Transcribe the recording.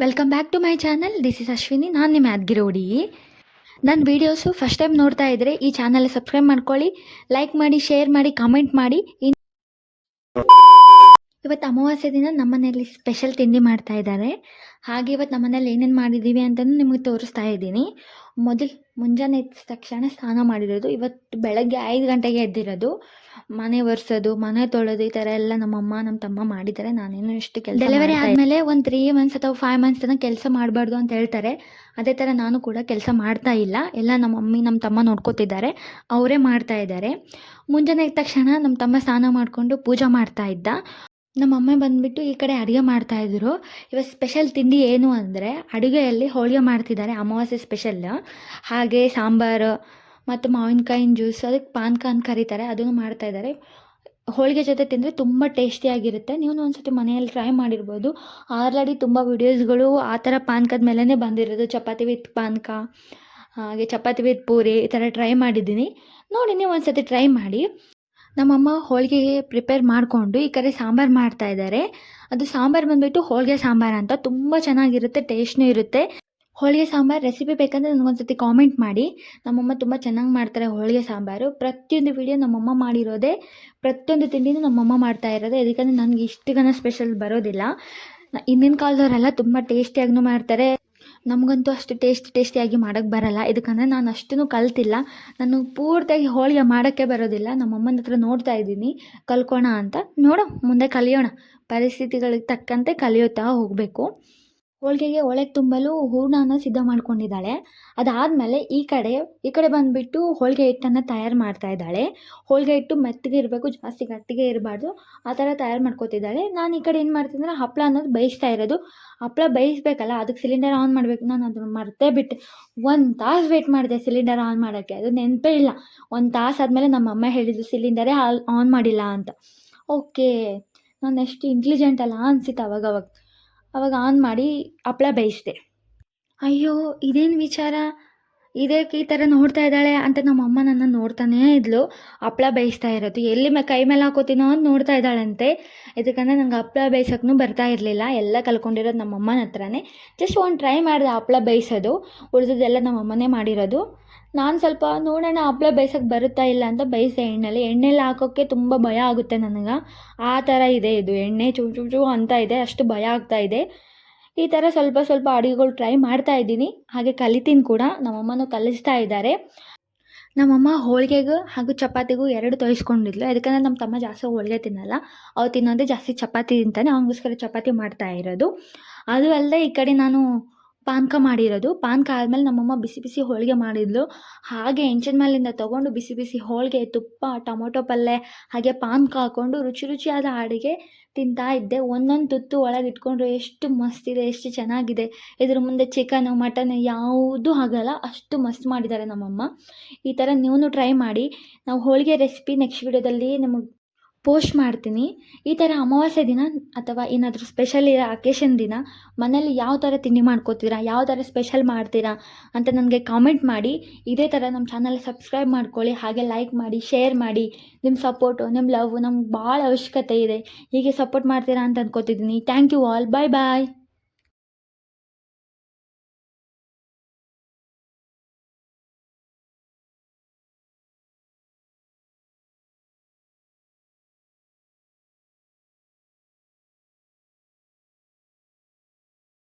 Welcome back to my channel. This is Ashwini. ನಾನು ನಿಮ್ಮ ಯಾದಗಿರಿ. ನನ್ನ ವೀಡಿಯೋಸು ಫಸ್ಟ್ ಟೈಮ್ ನೋಡ್ತಾ ಇದ್ದರೆ ಈ ಚಾನಲ್ ಸಬ್ಸ್ಕ್ರೈಬ್ ಮಾಡ್ಕೊಳ್ಳಿ, ಲೈಕ್ ಮಾಡಿ, ಶೇರ್ ಮಾಡಿ, ಕಾಮೆಂಟ್ ಮಾಡಿ. ಇವತ್ತು ಅಮಾವಾಸ್ಯೆ ದಿನ ನಮ್ಮ ಮನೆಯಲ್ಲಿ ಸ್ಪೆಷಲ್ ತಿಂಡಿ ಮಾಡ್ತಾ ಇದ್ದಾರೆ. ಹಾಗೆ ಇವತ್ತು ನಮ್ಮ ಮನೇಲಿ ಏನೇನು ಮಾಡಿದ್ದೀವಿ ಅಂತಲೂ ನಿಮಗೆ ತೋರಿಸ್ತಾ ಇದ್ದೀನಿ. ಮುಂಜಾನೆ ಎದ್ದ ತಕ್ಷಣ ಸ್ನಾನ ಮಾಡಿರೋದು. ಇವತ್ತು ಬೆಳಗ್ಗೆ 5 ಗಂಟೆಗೆ ಎದ್ದಿರೋದು. ಮನೆ ಒರೆಸೋದು, ಮನೆ ತೊಳೆದು, ಈ ಥರ ಎಲ್ಲ ನಮ್ಮಮ್ಮ ನಮ್ಮ ತಮ್ಮ ಮಾಡಿದ್ದಾರೆ. ನಾನೇನು ಇಷ್ಟು ಕೆಲಸ ಡೆಲಿವರಿ ಆದಮೇಲೆ ಒಂದು 3 ಮಂತ್ಸ್ ಅಥವಾ 5 ಮಂತ್ಸ್ ತನಕ ಕೆಲಸ ಮಾಡಬಾರ್ದು ಅಂತ ಹೇಳ್ತಾರೆ. ಅದೇ ಥರ ನಾನು ಕೂಡ ಕೆಲಸ ಮಾಡ್ತಾ ಇಲ್ಲ. ಎಲ್ಲ ನಮ್ಮ ಮಮ್ಮಿ ನಮ್ಮ ತಮ್ಮ ನೋಡ್ಕೋತಿದ್ದಾರೆ, ಅವರೇ ಮಾಡ್ತಾ ಇದ್ದಾರೆ. ಮುಂಜಾನೆ ಎದ್ದ ತಕ್ಷಣ ನಮ್ಮ ತಮ್ಮ ಸ್ನಾನ ಮಾಡಿಕೊಂಡು ಪೂಜೆ ಮಾಡ್ತಾ ಇದ್ದ. ನಮ್ಮ ಅಮ್ಮ ಬಂದುಬಿಟ್ಟು ಈ ಕಡೆ ಅಡುಗೆ ಮಾಡ್ತಾಯಿದ್ರು. ಇವತ್ತು ಸ್ಪೆಷಲ್ ತಿಂಡಿ ಏನು ಅಂದರೆ ಅಡುಗೆಯಲ್ಲಿ ಹೋಳಿಗೆ ಮಾಡ್ತಿದ್ದಾರೆ, ಅಮಾವಾಸ್ಯೆ ಸ್ಪೆಷಲ್. ಹಾಗೆ ಸಾಂಬಾರು ಮತ್ತು ಮಾವಿನಕಾಯಿನ ಜ್ಯೂಸ್, ಅದಕ್ಕೆ ಪಾನಕ ಅಂತ ಕರೀತಾರೆ, ಅದನ್ನು ಮಾಡ್ತಾಯಿದ್ದಾರೆ. ಹೋಳಿಗೆ ಜೊತೆ ತಿಂದರೆ ತುಂಬ ಟೇಸ್ಟಿಯಾಗಿರುತ್ತೆ. ನೀವು ಒಂದ್ಸತಿ ಮನೆಯಲ್ಲಿ ಟ್ರೈ ಮಾಡಿರ್ಬೋದು. ಆಲ್ರೆಡಿ ತುಂಬ ವಿಡಿಯೋಸ್ಗಳು ಆ ಥರ ಪಾನಕದ ಮೇಲೇ ಬಂದಿರೋದು. ಚಪಾತಿ ವಿತ್ ಪಾನಕ, ಹಾಗೆ ಚಪಾತಿ ವಿತ್ ಪೂರಿ, ಈ ಥರ ಟ್ರೈ ಮಾಡಿದ್ದೀನಿ. ನೋಡಿ, ನೀವು ಒಂದ್ಸತಿ ಟ್ರೈ ಮಾಡಿ. ನಮ್ಮಮ್ಮ ಹೋಳಿಗೆಗೆ ಪ್ರಿಪೇರ್ ಮಾಡಿಕೊಂಡು ಈ ಕಡೆ ಸಾಂಬಾರು ಮಾಡ್ತಾಯಿದ್ದಾರೆ. ಅದು ಸಾಂಬಾರು ಬಂದುಬಿಟ್ಟು ಹೋಳಿಗೆ ಸಾಂಬಾರು ಅಂತ, ತುಂಬ ಚೆನ್ನಾಗಿರುತ್ತೆ, ಟೇಸ್ಟ್ನೂ ಇರುತ್ತೆ. ಹೋಳಿಗೆ ಸಾಂಬಾರು ರೆಸಿಪಿ ಬೇಕಂದರೆ ನನಗೊಂದ್ಸತಿ ಕಾಮೆಂಟ್ ಮಾಡಿ. ನಮ್ಮಮ್ಮ ತುಂಬ ಚೆನ್ನಾಗಿ ಮಾಡ್ತಾರೆ ಹೋಳಿಗೆ ಸಾಂಬಾರು. ಪ್ರತಿಯೊಂದು ವಿಡಿಯೋ ನಮ್ಮಮ್ಮ ಮಾಡಿರೋದೇ, ಪ್ರತಿಯೊಂದು ತಿಂಡಿನೂ ನಮ್ಮಮ್ಮ ಮಾಡ್ತಾ ಇರೋದೇ. ಯಾಕಂದರೆ ನನಗೆ ಇಷ್ಟುಗನ ಸ್ಪೆಷಲ್ ಬರೋದಿಲ್ಲ. ಹಿಂದಿನ ಕಾಲದವರೆಲ್ಲ ತುಂಬ ಟೇಸ್ಟಿಯಾಗೂ ಮಾಡ್ತಾರೆ. ನಮಗಂತೂ ಅಷ್ಟು ಟೇಸ್ಟಿಯಾಗಿ ಮಾಡೋಕ್ಕೆ ಬರಲ್ಲ. ಇದಕ್ಕಂದರೆ ನಾನು ಅಷ್ಟೂ ಕಲ್ತಿಲ್ಲ. ನಾನು ಪೂರ್ತಿಯಾಗಿ ಹೋಳಿಗೆ ಮಾಡೋಕ್ಕೆ ಬರೋದಿಲ್ಲ. ನಮ್ಮಮ್ಮನ ಹತ್ರ ನೋಡ್ತಾ ಇದ್ದೀನಿ, ಕಲ್ಕೋಣ ಅಂತ. ನೋಡು, ಮುಂದೆ ಕಲಿಯೋಣ. ಪರಿಸ್ಥಿತಿಗಳಿಗೆ ತಕ್ಕಂತೆ ಕಲಿಯುತ್ತಾ ಹೋಗಬೇಕು. ಹೋಳಿಗೆಗೆ ಒಳಗೆ ತುಂಬಲು ಹೂರಣನ ಸಿದ್ಧ ಮಾಡ್ಕೊಂಡಿದ್ದಾಳೆ. ಅದಾದಮೇಲೆ ಈ ಕಡೆ ಬಂದುಬಿಟ್ಟು ಹೋಳಿಗೆ ಹಿಟ್ಟನ್ನು ತಯಾರು ಮಾಡ್ತಾ ಇದ್ದಾಳೆ. ಹೋಳಿಗೆ ಹಿಟ್ಟು ಮೆತ್ತಗೆ ಇರಬೇಕು, ಜಾಸ್ತಿ ಗಟ್ಟಿಗೆ ಇರಬಾರ್ದು, ಆ ಥರ ತಯಾರು ಮಾಡ್ಕೊತಿದ್ದಾಳೆ. ನಾನು ಈ ಕಡೆ ಏನು ಮಾಡ್ತೀನಿ ಅಂದರೆ ಹಪ್ಪಳ ಅನ್ನೋದು ಬೇಯಿಸ್ತಾ ಇರೋದು. ಹಪ್ಪಳ ಬೇಯಿಸ್ಬೇಕಲ್ಲ, ಅದಕ್ಕೆ ಸಿಲಿಂಡರ್ ಆನ್ ಮಾಡಬೇಕು. ನಾನು ಅದನ್ನು ಮರ್ತೇ ಬಿಟ್ಟೆ. 1 ತಾಸು ವೇಟ್ ಮಾಡಿದೆ ಸಿಲಿಂಡರ್ ಆನ್ ಮಾಡೋಕ್ಕೆ, ಅದು ನೆನಪೇ ಇಲ್ಲ. 1 ತಾಸು ಆದಮೇಲೆ ನಮ್ಮ ಅಮ್ಮ ಹೇಳಿದ್ದು ಸಿಲಿಂಡರೇ ಆನ್ ಮಾಡಿಲ್ಲ ಅಂತ. ಓಕೆ, ನಾನು ಎಷ್ಟು ಇಂಟೆಲಿಜೆಂಟ್ ಅಲ್ಲ ಅನಿಸಿತ್ತು ಅವಾಗ ಆನ್ ಮಾಡಿ ಹಪ್ಪಳ ಬೇಯಿಸಿದೆ. ಅಯ್ಯೋ, ಇದೇನು ವಿಚಾರ, ಇದಕ್ಕೆ ಈ ಥರ ನೋಡ್ತಾ ಇದ್ದಾಳೆ ಅಂತ ನಮ್ಮಮ್ಮ ನನ್ನ ನೋಡ್ತಾನೇ ಇದ್ಲು. ಹಪ್ಪಳ ಬೇಯಿಸ್ತಾ ಇರೋದು ಎಲ್ಲಿ ಕೈ ಮೇಲೆ ಹಾಕೋತೀನೋ ಅಂತ ನೋಡ್ತಾ ಇದ್ದಾಳಂತೆ. ಇದಕ್ಕಂದರೆ ನಂಗೆ ಹಪ್ಪಳ ಬೇಯಿಸೋಕ್ಕೂ ಬರ್ತಾ ಇರಲಿಲ್ಲ. ಎಲ್ಲ ಕಲ್ಕೊಂಡಿರೋದು ನಮ್ಮಮ್ಮನ ಹತ್ರನೇ. ಜಸ್ಟ್ ಒಂದು ಟ್ರೈ ಮಾಡಿದೆ ಹಪ್ಪಳ ಬೇಯಿಸೋದು. ಉಳಿದದೆಲ್ಲ ನಮ್ಮಮ್ಮನೇ ಮಾಡಿರೋದು. ನಾನು ಸ್ವಲ್ಪ ನೋಡೋಣ ಹಪ್ಪಳ ಬೇಯಿಸೋಕ್ಕೆ ಬರುತ್ತಾ ಇಲ್ಲ ಅಂತ ಬೇಯಿಸಿದೆ ಎಣ್ಣೆಲಿ ಹಾಕೋಕ್ಕೆ ತುಂಬ ಭಯ ಆಗುತ್ತೆ ನನಗೆ. ಆ ಥರ ಇದೆ ಇದು, ಎಣ್ಣೆ ಚೂ ಅಂತ ಇದೆ, ಅಷ್ಟು ಭಯ ಆಗ್ತಾ ಇದೆ. ಈ ಥರ ಸ್ವಲ್ಪ ಅಡುಗೆಗಳು ಟ್ರೈ ಮಾಡ್ತಾ ಇದ್ದೀನಿ, ಹಾಗೆ ಕಲಿತೀನಿ ಕೂಡ. ನಮ್ಮಮ್ಮನೂ ಕಲಿಸ್ತಾ ಇದ್ದಾರೆ. ನಮ್ಮಮ್ಮ ಹೋಳಿಗೆಗೂ ಹಾಗೂ ಚಪಾತಿಗೂ 2 ತೋರಿಸ್ಕೊಂಡಿದ್ಲು. ಯಾಕಂದರೆ ನಮ್ಮ ತಮ್ಮ ಜಾಸ್ತಿ ಹೋಳಿಗೆ ತಿನ್ನಲ್ಲ, ಅವ್ರು ತಿನ್ನೋದೇ ಜಾಸ್ತಿ ಚಪಾತಿ ತಿಂತಾನೆ. ಅವನಿಗೋಸ್ಕರ ಚಪಾತಿ ಮಾಡ್ತಾ ಇರೋದು. ಅದು ಅಲ್ಲದೆ ಈ ಕಡೆ ನಾನು ಪಾನಕ ಮಾಡಿರೋದು. ಪಾನಕ ಆದಮೇಲೆ ನಮ್ಮಮ್ಮ ಬಿಸಿ ಬಿಸಿ ಹೋಳಿಗೆ ಮಾಡಿದ್ಲು. ಹಾಗೆ ಹೆಂಚಿನ ಮೇಲಿಂದ ತೊಗೊಂಡು ಬಿಸಿ ಬಿಸಿ ಹೋಳಿಗೆ, ತುಪ್ಪ, ಟೊಮೊಟೊ ಪಲ್ಯ, ಹಾಗೆ ಪಾನಕ ಹಾಕ್ಕೊಂಡು ರುಚಿಯಾದ ಅಡುಗೆ ತಿಂತಾ ಇದ್ದೆ. ಒಂದೊಂದು ತುತ್ತು ಒಳಗೆ ಇಟ್ಕೊಂಡ್ರೆ ಎಷ್ಟು ಮಸ್ತಿದೆ, ಎಷ್ಟು ಚೆನ್ನಾಗಿದೆ. ಇದ್ರ ಮುಂದೆ ಚಿಕನು ಮಟನ್ ಯಾವುದೂ ಆಗಲ್ಲ, ಅಷ್ಟು ಮಸ್ತ್ ಮಾಡಿದ್ದಾರೆ ನಮ್ಮಮ್ಮ. ಈ ಥರ ನೀವು ಟ್ರೈ ಮಾಡಿ. ನಾವು ಹೋಳಿಗೆ ರೆಸಿಪಿ ನೆಕ್ಸ್ಟ್ ವಿಡಿಯೋದಲ್ಲಿ ನಮಗೆ ಪೋಸ್ಟ್ ಮಾಡ್ತೀನಿ. ಈ ಥರ ಅಮಾವಾಸ್ಯೆ ದಿನ ಅಥವಾ ಏನಾದರೂ ಸ್ಪೆಷಲ್ ಇರೋ ಅಕೇಶನ್ ದಿನ ಮನೇಲಿ ಯಾವ ಥರ ತಿಂಡಿ ಮಾಡ್ಕೋತೀರಾ, ಯಾವ ಥರ ಸ್ಪೆಷಲ್ ಮಾಡ್ತೀರಾ ಅಂತ ನನಗೆ ಕಾಮೆಂಟ್ ಮಾಡಿ. ಇದೇ ಥರ ನಮ್ಮ ಚಾನಲ್ ಸಬ್ಸ್ಕ್ರೈಬ್ ಮಾಡ್ಕೊಳ್ಳಿ, ಹಾಗೆ ಲೈಕ್ ಮಾಡಿ, ಶೇರ್ ಮಾಡಿ. ನಿಮ್ಮ ಸಪೋರ್ಟು, ನಿಮ್ಮ ಲವ್ ನಮ್ಗೆ ಭಾಳ ಅವಶ್ಯಕತೆ ಇದೆ. ಹೀಗೆ ಸಪೋರ್ಟ್ ಮಾಡ್ತೀರಾ ಅಂತ ಅಂದ್ಕೋತಿದ್ದೀನಿ. Thank you all. Bye bye.